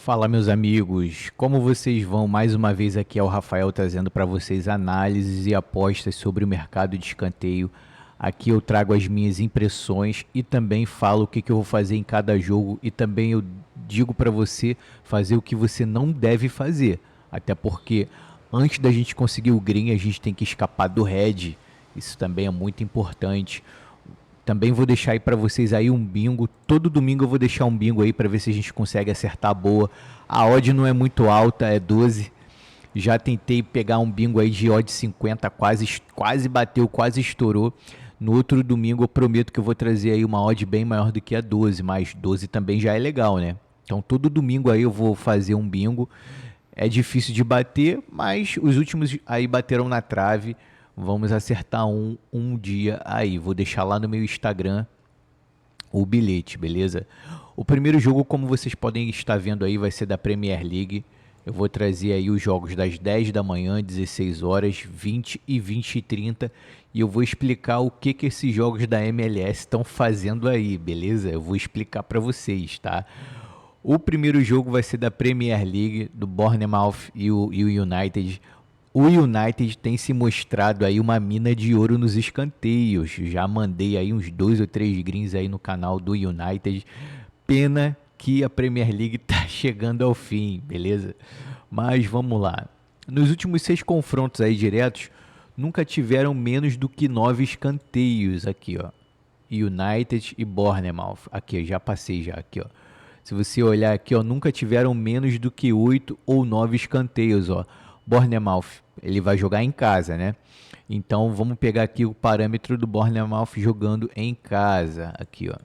Fala, meus amigos, como vocês vão? Mais uma vez aqui é o Rafael trazendo para vocês análises e apostas sobre o mercado de escanteio. Aqui eu trago as minhas impressões e também falo o que eu vou fazer em cada jogo e também eu digo para você fazer o que você não deve fazer. Até porque antes da gente conseguir o green, a gente tem que escapar do red. Isso também é muito importante. Também vou deixar aí para vocês aí um bingo. Todo domingo eu vou deixar um bingo aí para ver se a gente consegue acertar a boa. A odd não é muito alta, é 12. Já tentei pegar um bingo aí de odd 50, quase bateu, quase estourou. No outro domingo eu prometo que eu vou trazer aí uma odd bem maior do que a 12, mas 12 também já é legal, né? Então todo domingo aí eu vou fazer um bingo. É difícil de bater, mas os últimos aí bateram na trave. Vamos acertar um dia aí. Vou deixar lá no meu Instagram o bilhete, beleza? O primeiro jogo, como vocês podem estar vendo aí, vai ser da Premier League. Eu vou trazer aí os jogos das 10 da manhã, 16 horas, 20 e 20 e 30. E eu vou explicar o que esses jogos da MLS estão fazendo aí, beleza? Eu vou explicar para vocês, tá? O primeiro jogo vai ser da Premier League, do Bournemouth e o United. O United tem se mostrado aí uma mina de ouro nos escanteios. Já mandei aí uns 2 ou 3 greens aí no canal do United. Pena que a Premier League tá chegando ao fim, beleza? Mas vamos lá. Nos últimos 6 confrontos aí diretos, nunca tiveram menos do que 9 escanteios aqui, ó. United e Bournemouth. Aqui, já passei já aqui, ó. Se você olhar aqui, ó, nunca tiveram menos do que 8 ou 9 escanteios, ó. Bournemouth, ele vai jogar em casa, né? Então vamos pegar aqui o parâmetro do Bournemouth jogando em casa, aqui, ó.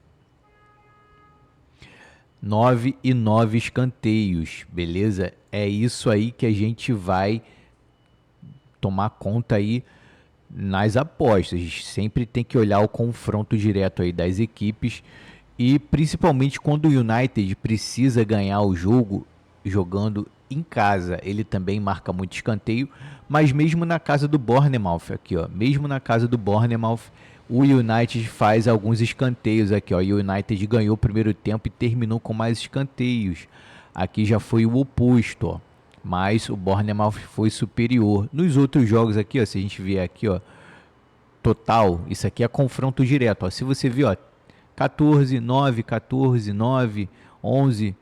9 e 9 escanteios, beleza? É isso aí que a gente vai tomar conta aí nas apostas. Sempre tem que olhar o confronto direto aí das equipes e principalmente quando o United precisa ganhar o jogo jogando em casa. Ele também marca muito escanteio, mas mesmo na casa do Bournemouth aqui, ó, mesmo na casa do Bournemouth, o United faz alguns escanteios aqui, ó. E o United ganhou o primeiro tempo e terminou com mais escanteios. Aqui já foi o oposto, ó. Mas o Bournemouth foi superior. Nos outros jogos aqui, ó, se a gente vier aqui, ó, total, isso aqui é confronto direto, ó. Se você viu, ó, 14, 9, 14, 9, 11,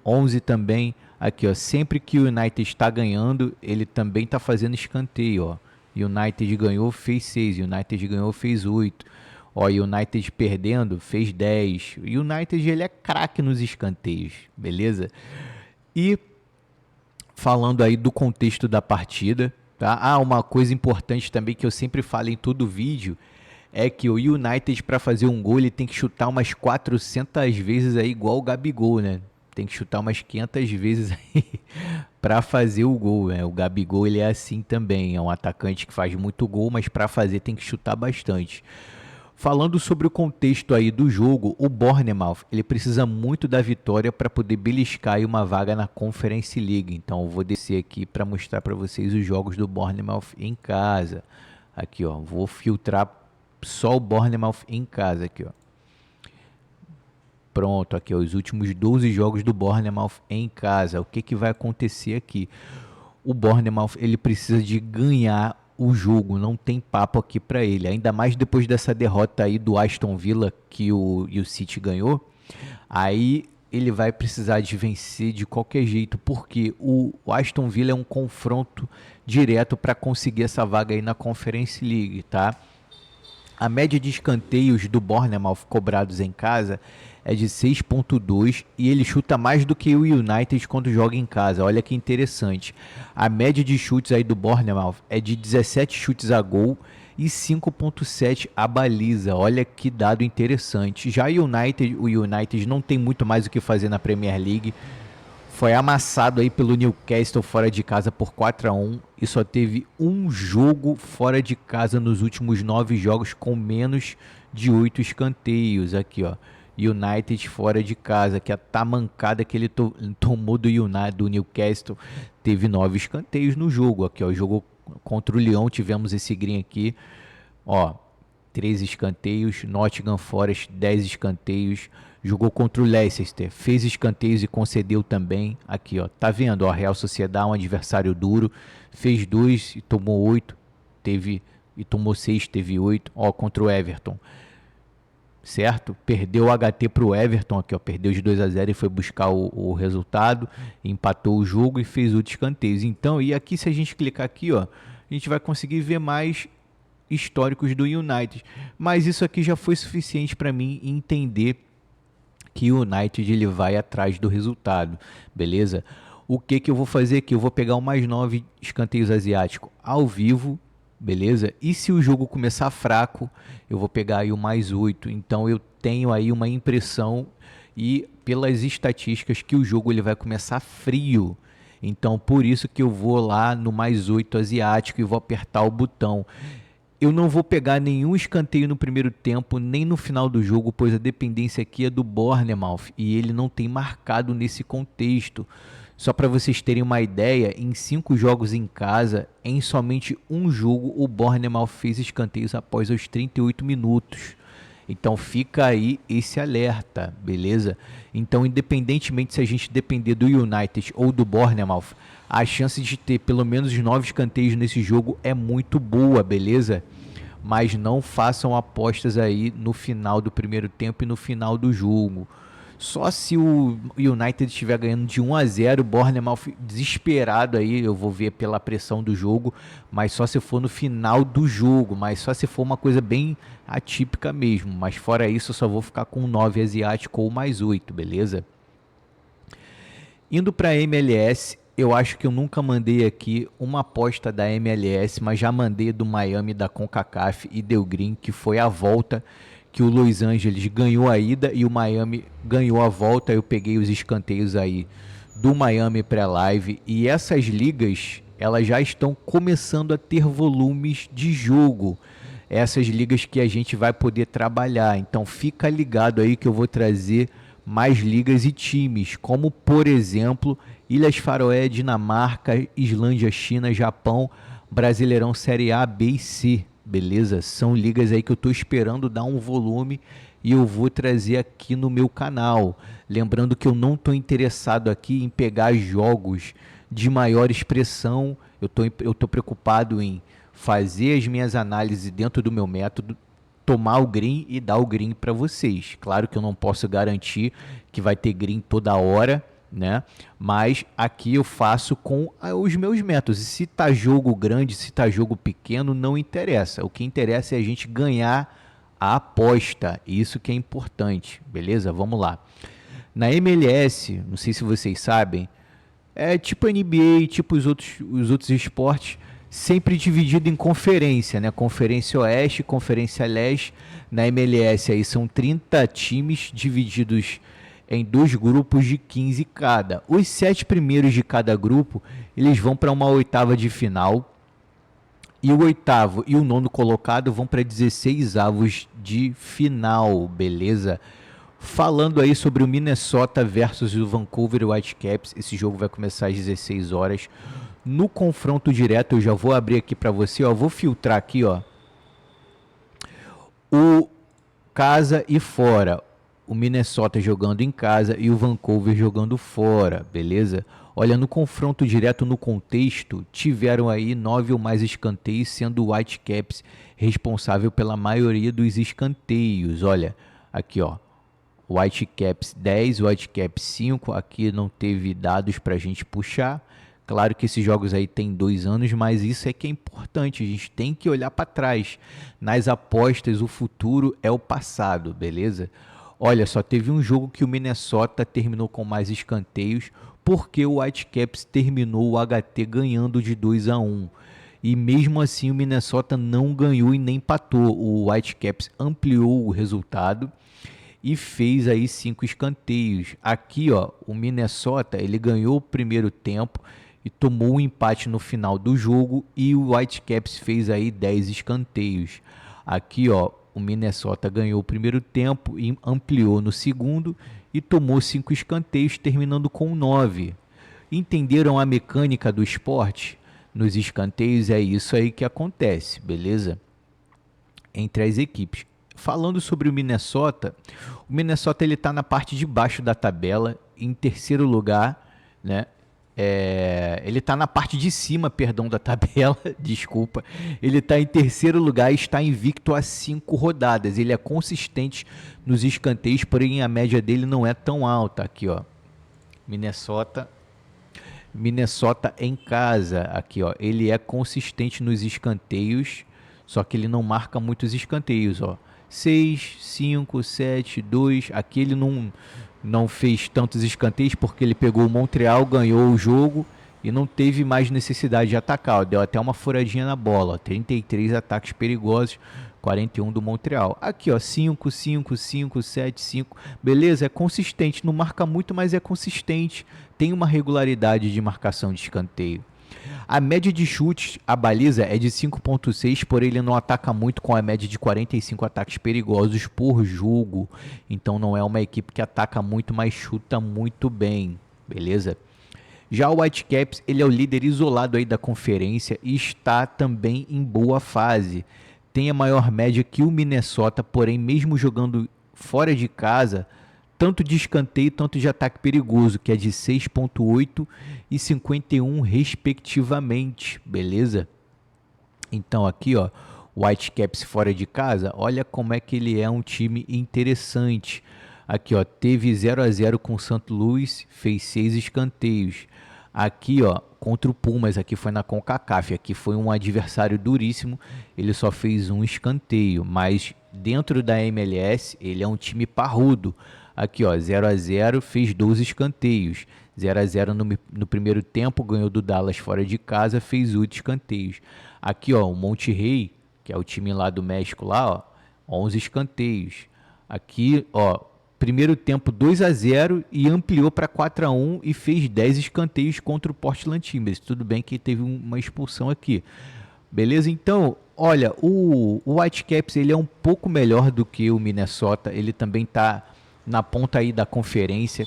11 também. Aqui, ó, sempre que o United está ganhando, ele também está fazendo escanteio, ó. United ganhou, fez 6, United ganhou, fez 8. Ó, United perdendo, fez 10. O United, ele é craque nos escanteios, beleza? E falando aí do contexto da partida, tá? Ah, uma coisa importante também que eu sempre falo em todo vídeo é que o United, para fazer um gol, ele tem que chutar umas 400 vezes aí, igual o Gabigol, né? Tem que chutar umas 500 vezes aí para fazer o gol, né? O Gabigol, ele é assim também, é um atacante que faz muito gol, mas para fazer tem que chutar bastante. Falando sobre o contexto aí do jogo, o Bournemouth, ele precisa muito da vitória para poder beliscar aí uma vaga na Conference League. Então eu vou descer aqui para mostrar para vocês os jogos do Bournemouth em casa. Aqui, ó, vou filtrar só o Bournemouth em casa aqui, ó. Pronto, aqui ó, os últimos 12 jogos do Bournemouth em casa. O que vai acontecer aqui? O Bournemouth, ele precisa de ganhar o jogo, não tem papo aqui para ele. Ainda mais depois dessa derrota aí do Aston Villa que o City ganhou. Aí ele vai precisar de vencer de qualquer jeito, porque o Aston Villa é um confronto direto para conseguir essa vaga aí na Conference League, tá? A média de escanteios do Bournemouth cobrados em casa é de 6,2 e ele chuta mais do que o United quando joga em casa. Olha que interessante. A média de chutes aí do Bournemouth é de 17 chutes a gol e 5,7 a baliza. Olha que dado interessante. Já o United não tem muito mais o que fazer na Premier League. Foi amassado aí pelo Newcastle fora de casa por 4-1 e só teve um jogo fora de casa nos últimos 9 jogos com menos de 8 escanteios. Aqui, ó. United fora de casa, que a tamancada que ele tomou do Newcastle, teve 9 escanteios no jogo. Aqui, ó, jogou contra o Lyon, tivemos esse green aqui, ó, 13 escanteios. Nottingham Forest, 10 escanteios. Jogou contra o Leicester, fez escanteios e concedeu também. Aqui, ó, tá vendo? Ó, a Real Sociedade, um adversário duro, fez 2 e tomou 8, tomou 6, teve 8. Ó, contra o Everton, certo? Perdeu o HT para o Everton, aqui, ó, perdeu de 2-0 e foi buscar o resultado, empatou o jogo e fez outros escanteios. Então, e aqui se a gente clicar aqui, ó, a gente vai conseguir ver mais históricos do United. Mas isso aqui já foi suficiente para mim entender que o United ele vai atrás do resultado, beleza? O que eu vou fazer aqui? Eu vou pegar o mais 9 escanteios asiáticos ao vivo, beleza? E se o jogo começar fraco, eu vou pegar aí o mais 8. Então eu tenho aí uma impressão e pelas estatísticas que o jogo ele vai começar frio. Então por isso que eu vou lá no mais 8 asiático e vou apertar o botão. Eu não vou pegar nenhum escanteio no primeiro tempo, nem no final do jogo, pois a dependência aqui é do Bournemouth e ele não tem marcado nesse contexto. Só para vocês terem uma ideia, em 5 jogos em casa, em somente um jogo, o Bournemouth fez escanteios após os 38 minutos. Então fica aí esse alerta, beleza? Então, independentemente se a gente depender do United ou do Bournemouth, a chance de ter pelo menos 9 escanteios nesse jogo é muito boa, beleza? Mas não façam apostas aí no final do primeiro tempo e no final do jogo. Só se o United estiver ganhando de 1-0, o Bournemouth desesperado aí, eu vou ver pela pressão do jogo, mas só se for no final do jogo, mas só se for uma coisa bem atípica mesmo. Mas fora isso, eu só vou ficar com 9 asiático ou mais 8, beleza? Indo para a MLS, eu acho que eu nunca mandei aqui uma aposta da MLS, mas já mandei do Miami da CONCACAF e deu green, que foi a volta que o Los Angeles ganhou a ida e o Miami ganhou a volta. Eu peguei os escanteios aí do Miami pré-live e essas ligas, elas já estão começando a ter volumes de jogo. Essas ligas que a gente vai poder trabalhar. Então fica ligado aí que eu vou trazer mais ligas e times, como por exemplo, Ilhas Faroé, Dinamarca, Islândia, China, Japão, Brasileirão Série A, B e C. Beleza? São ligas aí que eu estou esperando dar um volume e eu vou trazer aqui no meu canal. Lembrando que eu não estou interessado aqui em pegar jogos de maior expressão, eu tô preocupado em fazer as minhas análises dentro do meu método, tomar o green e dar o green para vocês. Claro que eu não posso garantir que vai ter green toda hora, né? Mas aqui eu faço com os meus métodos. E se tá jogo grande, se tá jogo pequeno, não interessa. O que interessa é a gente ganhar a aposta. Isso que é importante, beleza? Vamos lá. Na MLS, não sei se vocês sabem, é tipo NBA, tipo os outros esportes, sempre dividido em conferência, né? Conferência Oeste, Conferência Leste. Na MLS aí são 30 times divididos em 2 grupos de 15 cada. Os 7 primeiros de cada grupo, eles vão para uma oitava de final. E o oitavo e o nono colocado vão para 16 avos de final, beleza? Falando aí sobre o Minnesota versus o Vancouver Whitecaps, esse jogo vai começar às 16 horas. No confronto direto, eu já vou abrir aqui para você, ó, vou filtrar aqui, ó, o casa e fora. O Minnesota jogando em casa e o Vancouver jogando fora, beleza? Olha, no confronto direto, no contexto, tiveram aí 9 ou mais escanteios, sendo o Whitecaps responsável pela maioria dos escanteios. Olha, aqui ó, Whitecaps 10, Whitecaps 5, aqui não teve dados para a gente puxar. Claro que esses jogos aí tem 2 anos, mas isso é que é importante, a gente tem que olhar para trás. Nas apostas, o futuro é o passado, beleza? Olha, só teve um jogo que o Minnesota terminou com mais escanteios, porque o Whitecaps terminou o HT ganhando de 2-1. E mesmo assim o Minnesota não ganhou e nem empatou. O Whitecaps ampliou o resultado e fez aí 5 escanteios. Aqui, ó, o Minnesota, ele ganhou o primeiro tempo e tomou um empate no final do jogo e o Whitecaps fez aí 10 escanteios. Aqui, ó, o Minnesota ganhou o primeiro tempo e ampliou no segundo e tomou 5 escanteios, terminando com 9. Entenderam a mecânica do esporte? Nos escanteios é isso aí que acontece, beleza? Entre as equipes. falando sobre o Minnesota ele está na parte de baixo da tabela, em terceiro lugar, né? Ele está na parte de cima, perdão, da tabela, desculpa. Ele está em terceiro lugar e está invicto há 5 rodadas. Ele é consistente nos escanteios, porém a média dele não é tão alta. Aqui, ó, Minnesota em casa, aqui, ó, ele é consistente nos escanteios, só que ele não marca muitos escanteios, ó. 6, 5, 7, 2. Aqui ele não fez tantos escanteios porque ele pegou o Montreal, ganhou o jogo e não teve mais necessidade de atacar. Ó. Deu até uma furadinha na bola. Ó. 33 ataques perigosos, 41 do Montreal. Aqui, ó, 5, 5, 5, 7, 5. Beleza? É consistente. Não marca muito, mas é consistente. Tem uma regularidade de marcação de escanteio. A média de chutes, a baliza é de 5.6, porém ele não ataca muito com a média de 45 ataques perigosos por jogo. Então não é uma equipe que ataca muito, mas chuta muito bem, beleza? Já o Whitecaps, ele é o líder isolado aí da conferência e está também em boa fase. Tem a maior média que o Minnesota, porém mesmo jogando fora de casa, tanto de escanteio, tanto de ataque perigoso, que é de 6.8 e 51 respectivamente, beleza? Então aqui, ó, Whitecaps fora de casa, olha como é que ele é um time interessante. Aqui, ó, teve 0-0 com o St. Louis, fez 6 escanteios. Aqui, ó, contra o Pumas, aqui foi na CONCACAF, aqui foi um adversário duríssimo, ele só fez um escanteio, mas dentro da MLS ele é um time parrudo. Aqui, ó, 0-0, fez 12 escanteios. 0-0 no primeiro tempo, ganhou do Dallas fora de casa, fez 8 escanteios. Aqui, ó, o Monterrey, que é o time lá do México, lá, ó, 11 escanteios. Aqui, ó, primeiro tempo 2-0 e ampliou para 4-1 e fez 10 escanteios contra o Portland Timbers. Tudo bem que teve uma expulsão aqui. Beleza? Então, olha, o Whitecaps ele é um pouco melhor do que o Minnesota. Ele também está na ponta aí da conferência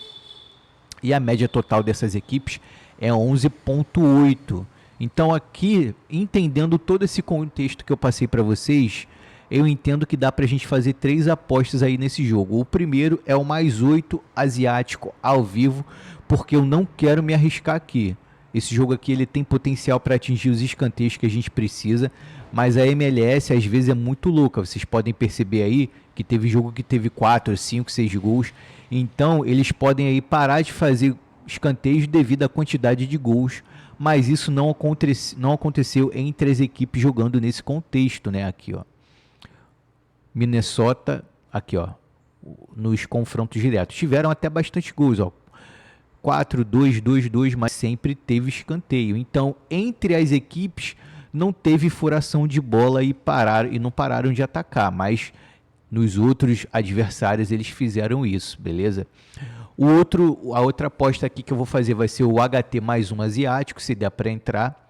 e a média total dessas equipes é 11.8. Então aqui, entendendo todo esse contexto que eu passei para vocês, eu entendo que dá para a gente fazer 3 apostas aí nesse jogo. O primeiro é o +8 asiático ao vivo, porque eu não quero me arriscar aqui. Esse jogo aqui ele tem potencial para atingir os escanteios que a gente precisa, mas a MLS às vezes é muito louca. Vocês podem perceber aí que teve jogo que teve 4, 5, 6 gols. Então eles podem aí parar de fazer escanteios devido à quantidade de gols. Mas isso não aconteceu entre as equipes jogando nesse contexto, né? Aqui, ó. Minnesota, aqui, ó, nos confrontos diretos. Tiveram até bastante gols, ó. 4-2, 2-2, mas sempre teve escanteio. Então, entre as equipes, não teve furação de bola e não pararam de atacar, mas nos outros adversários eles fizeram isso, beleza? A outra aposta aqui que eu vou fazer vai ser o HT +1 asiático, se der para entrar.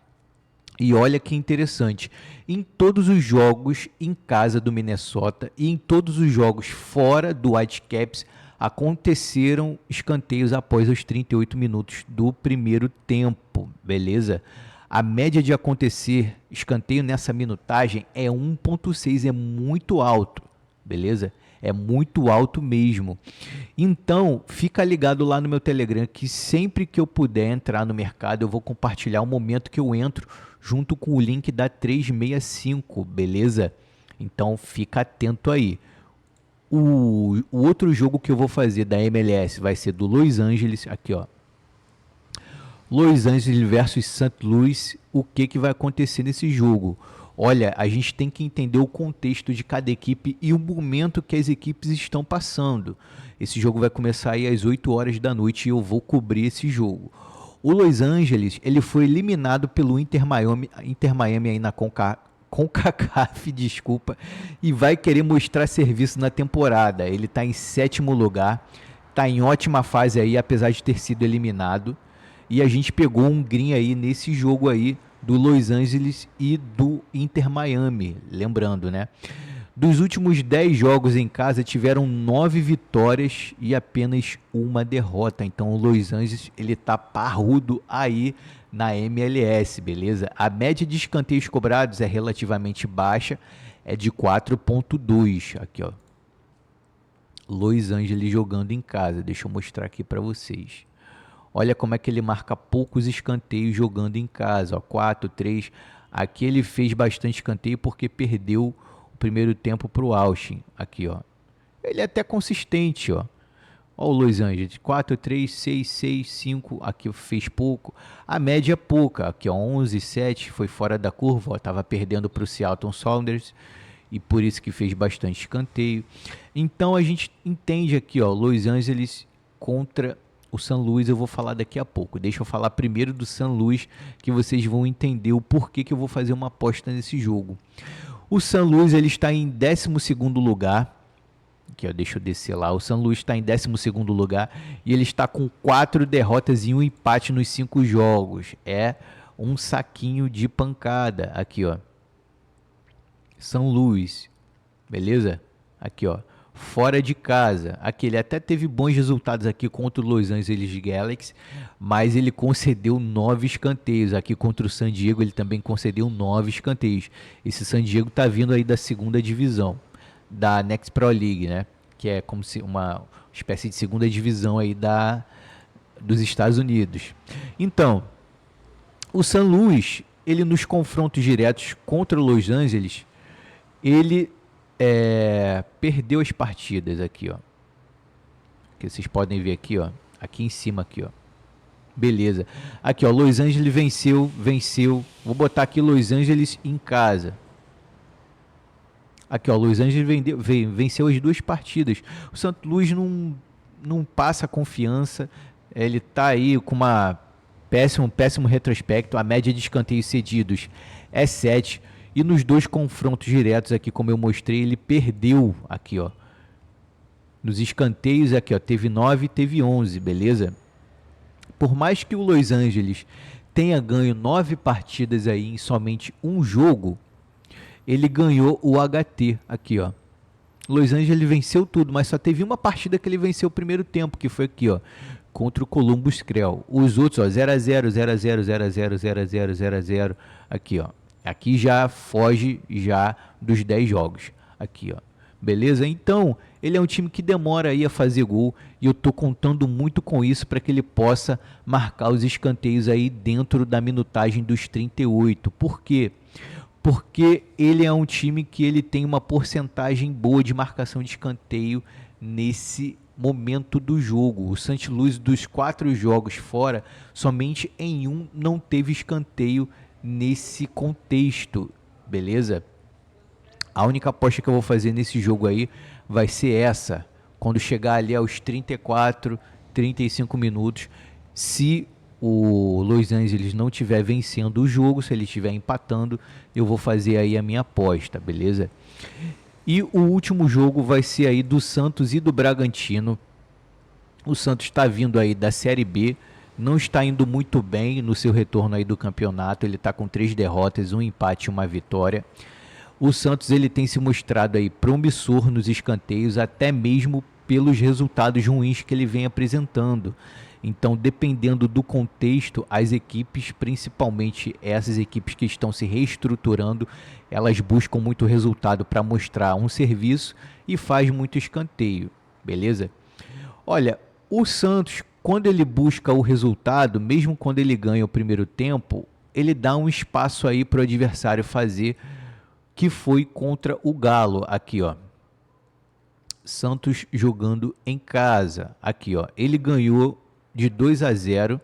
E olha que interessante, em todos os jogos em casa do Minnesota e em todos os jogos fora do Whitecaps, aconteceram escanteios após os 38 minutos do primeiro tempo, beleza? A média de acontecer escanteio nessa minutagem é 1.6, é muito alto, beleza? É muito alto mesmo. Então, fica ligado lá no meu Telegram que sempre que eu puder entrar no mercado, eu vou compartilhar o momento que eu entro junto com o link da 365, beleza? Então, fica atento aí. O outro jogo que eu vou fazer da MLS vai ser do Los Angeles, aqui ó. Los Angeles versus St. Louis, o que vai acontecer nesse jogo? Olha, a gente tem que entender o contexto de cada equipe e o momento que as equipes estão passando. Esse jogo vai começar aí às 8 horas da noite e eu vou cobrir esse jogo. O Los Angeles, ele foi eliminado pelo Inter Miami aí na CONCACAF, desculpa, e vai querer mostrar serviço na temporada. Ele está em 7º lugar, está em ótima fase aí, apesar de ter sido eliminado. E a gente pegou um green aí nesse jogo aí do Los Angeles e do Inter Miami, lembrando, né? Dos últimos 10 jogos em casa, tiveram 9 vitórias e apenas uma derrota. Então o Los Angeles, ele tá parrudo aí na MLS, beleza? A média de escanteios cobrados é relativamente baixa, é de 4,2. Aqui, ó. Los Angeles jogando em casa. Deixa eu mostrar aqui para vocês. Olha como é que ele marca poucos escanteios jogando em casa. Ó, 4, 3. Aqui ele fez bastante escanteio porque perdeu o primeiro tempo para o Austin. Aqui, ó. Ele é até consistente, ó. Ó o Los Angeles, 4, 3, 6, 6, 5, aqui fez pouco. A média é pouca, aqui ó, 11, 7, foi fora da curva, ó, tava perdendo para o Seattle Sounders e por isso que fez bastante escanteio. Então a gente entende aqui, ó, Los Angeles contra o San Luis, eu vou falar daqui a pouco. Deixa eu falar primeiro do San Luis, que vocês vão entender o porquê que eu vou fazer uma aposta nesse jogo. O San Luis, ele está em 12º lugar. Aqui, ó, deixa eu descer lá. O San Luis está em 12º lugar e ele está com 4 derrotas e 1 empate nos 5 jogos. É um saquinho de pancada. Aqui, ó. San Luis. Beleza? Aqui, ó. Fora de casa. Aqui, ele até teve bons resultados aqui contra o Los Angeles Galaxy, mas ele concedeu 9 escanteios. Aqui contra o San Diego, ele também concedeu 9 escanteios. Esse San Diego está vindo aí da 2ª divisão. Da Next Pro League, né? Que é como se uma espécie de 2ª divisão aí dos Estados Unidos. Então, o San Luis, ele nos confrontos diretos contra o Los Angeles, ele perdeu as partidas aqui, ó. Que vocês podem ver aqui, ó. Aqui em cima, aqui, ó. Beleza. Aqui, ó. Los Angeles venceu. Vou botar aqui Los Angeles em casa. Aqui, ó, Los Angeles venceu as 2 partidas. O St. Louis não passa confiança. Ele tá aí com uma péssimo retrospecto. A média de escanteios cedidos é 7. E nos 2 confrontos diretos aqui, como eu mostrei, ele perdeu aqui, ó. Nos escanteios aqui, ó, teve 9 e teve 11, beleza? Por mais que o Los Angeles tenha ganho 9 partidas aí em somente um jogo, ele ganhou o HT aqui, ó. Los Angeles venceu tudo, mas só teve uma partida que ele venceu o primeiro tempo, que foi aqui, ó, contra o Columbus Crew. Os outros, ó, 0-0, 0-0, 0-0, 0-0, 0-0, aqui, ó. Aqui já foge já dos 10 jogos, aqui, ó. Beleza? Então, ele é um time que demora aí a fazer gol e eu tô contando muito com isso para que ele possa marcar os escanteios aí dentro da minutagem dos 38. Por quê? Porque ele é um time que ele tem uma porcentagem boa de marcação de escanteio nesse momento do jogo. O St. Louis, dos 4 jogos fora, somente em um não teve escanteio nesse contexto, beleza? A única aposta que eu vou fazer nesse jogo aí vai ser essa, quando chegar ali aos 34, 35 minutos, se o Los Angeles não estiver vencendo o jogo, se ele estiver empatando, eu vou fazer aí a minha aposta, beleza? E o último jogo vai ser aí do Santos e do Bragantino. O Santos está vindo aí da Série B, não está indo muito bem no seu retorno aí do campeonato, ele está com 3 derrotas, 1 empate e 1 vitória. O Santos ele tem se mostrado aí promissor nos escanteios, até mesmo pelos resultados ruins que ele vem apresentando. Então, dependendo do contexto, as equipes, principalmente essas equipes que estão se reestruturando, elas buscam muito resultado para mostrar um serviço e faz muito escanteio, beleza? Olha, o Santos, quando ele busca o resultado, mesmo quando ele ganha o primeiro tempo, ele dá um espaço aí para o adversário fazer, que foi contra o Galo, aqui ó. Santos jogando em casa, aqui ó. Ele ganhou de 2-0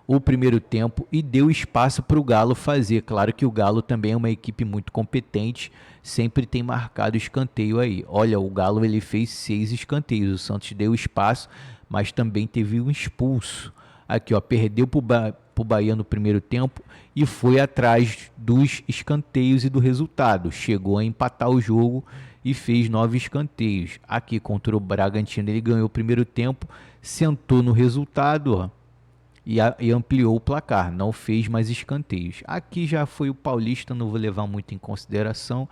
o primeiro tempo e deu espaço para o Galo fazer. Claro que o Galo também é uma equipe muito competente, sempre tem marcado escanteio aí. Olha, o Galo ele fez 6 escanteios, o Santos deu espaço, mas também teve um expulso. Aqui ó, perdeu para o Bahia no primeiro tempo e foi atrás dos escanteios e do resultado. Chegou a empatar o jogo e fez 9 escanteios. Aqui contra o Bragantino ele ganhou o primeiro tempo, sentou no resultado, ó, e ampliou o placar, não fez mais escanteios. Aqui já foi o Paulista, não vou levar muito em consideração,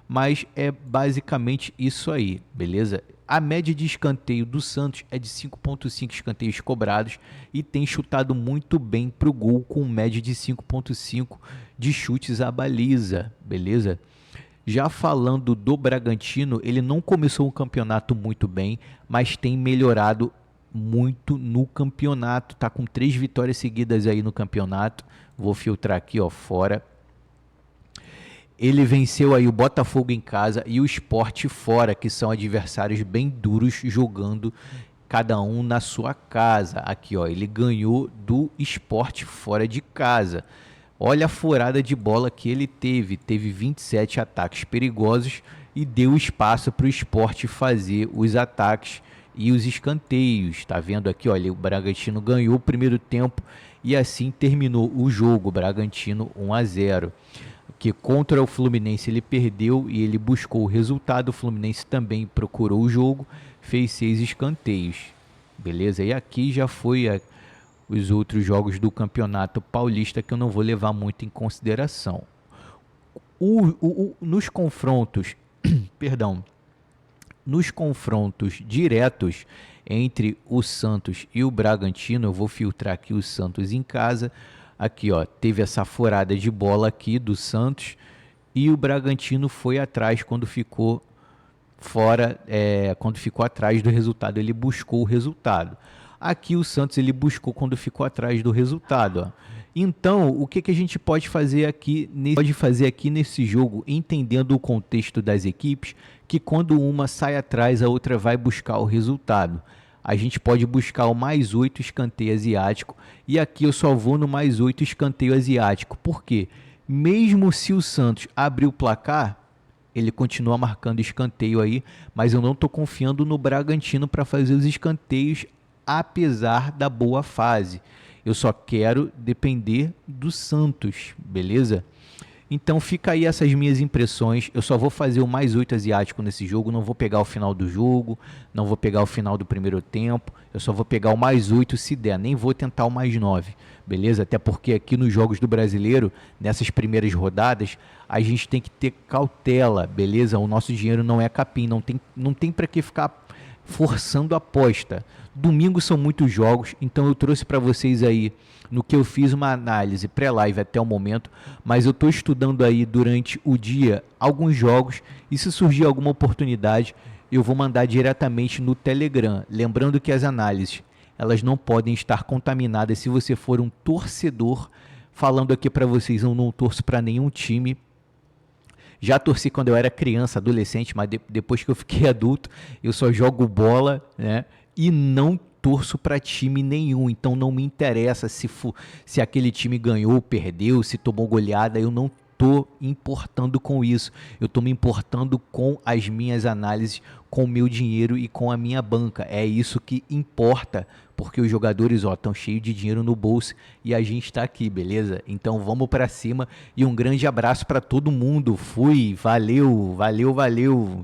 mas é basicamente isso aí, beleza? A média de escanteio do Santos é de 5,5 escanteios cobrados e tem chutado muito bem para o gol, com média de 5,5 de chutes à baliza, beleza? Já falando do Bragantino, ele não começou o campeonato muito bem, mas tem melhorado muito no campeonato. Tá com 3 vitórias seguidas aí no campeonato. Vou filtrar aqui, ó, fora. Ele venceu aí o Botafogo em casa e o Sport fora, que são adversários bem duros, jogando cada um na sua casa. Aqui, ó, ele ganhou do Sport fora de casa. Olha a furada de bola que ele teve. Teve 27 ataques perigosos e deu espaço para o Sport fazer os ataques e os escanteios. Tá vendo aqui, olha, o Bragantino ganhou o primeiro tempo e assim terminou o jogo. Bragantino 1-0. Que contra o Fluminense ele perdeu e ele buscou o resultado. O Fluminense também procurou o jogo, fez 6 escanteios. Beleza? E aqui já foi os outros jogos do Campeonato Paulista que eu não vou levar muito em consideração. Nos confrontos, perdão, nos confrontos diretos entre o Santos e o Bragantino, eu vou filtrar aqui o Santos em casa. Aqui, ó, teve essa furada de bola aqui do Santos e o Bragantino foi atrás quando ficou fora, quando ficou atrás do resultado, ele buscou o resultado. Aqui o Santos ele buscou quando ficou atrás do resultado, ó. Então, o que a gente pode fazer aqui nesse jogo, entendendo o contexto das equipes, que quando uma sai atrás, a outra vai buscar o resultado. A gente pode buscar o mais 8 escanteio asiático e aqui eu só vou no mais 8 escanteio asiático. Por quê? Mesmo se o Santos abrir o placar, ele continua marcando escanteio aí, mas eu não estou confiando no Bragantino para fazer os escanteios, apesar da boa fase. Eu só quero depender do Santos, beleza? Então fica aí essas minhas impressões. Eu só vou fazer o mais 8 asiático nesse jogo. Não vou pegar o final do jogo. Não vou pegar o final do primeiro tempo. Eu só vou pegar o mais 8 se der. Nem vou tentar o mais 9. Beleza? Até porque aqui nos jogos do Brasileiro, nessas primeiras rodadas, a gente tem que ter cautela. Beleza? O nosso dinheiro não é capim. Não tem para que ficar forçando a aposta. Domingo são muitos jogos. Então eu trouxe para vocês aí no que eu fiz uma análise pré-live até o momento, mas eu estou estudando aí durante o dia alguns jogos e se surgir alguma oportunidade, eu vou mandar diretamente no Telegram. Lembrando que as análises, elas não podem estar contaminadas se você for um torcedor. Falando aqui para vocês, eu não torço para nenhum time. Já torci quando eu era criança, adolescente, mas depois que eu fiquei adulto, eu só jogo bola, né? E não torço para time nenhum, então não me interessa se aquele time ganhou, perdeu, se tomou goleada, eu não estou importando com isso, eu estou me importando com as minhas análises, com o meu dinheiro e com a minha banca, é isso que importa, porque os jogadores estão cheios de dinheiro no bolso e a gente está aqui, beleza? Então vamos para cima e um grande abraço para todo mundo, fui, valeu, valeu, valeu!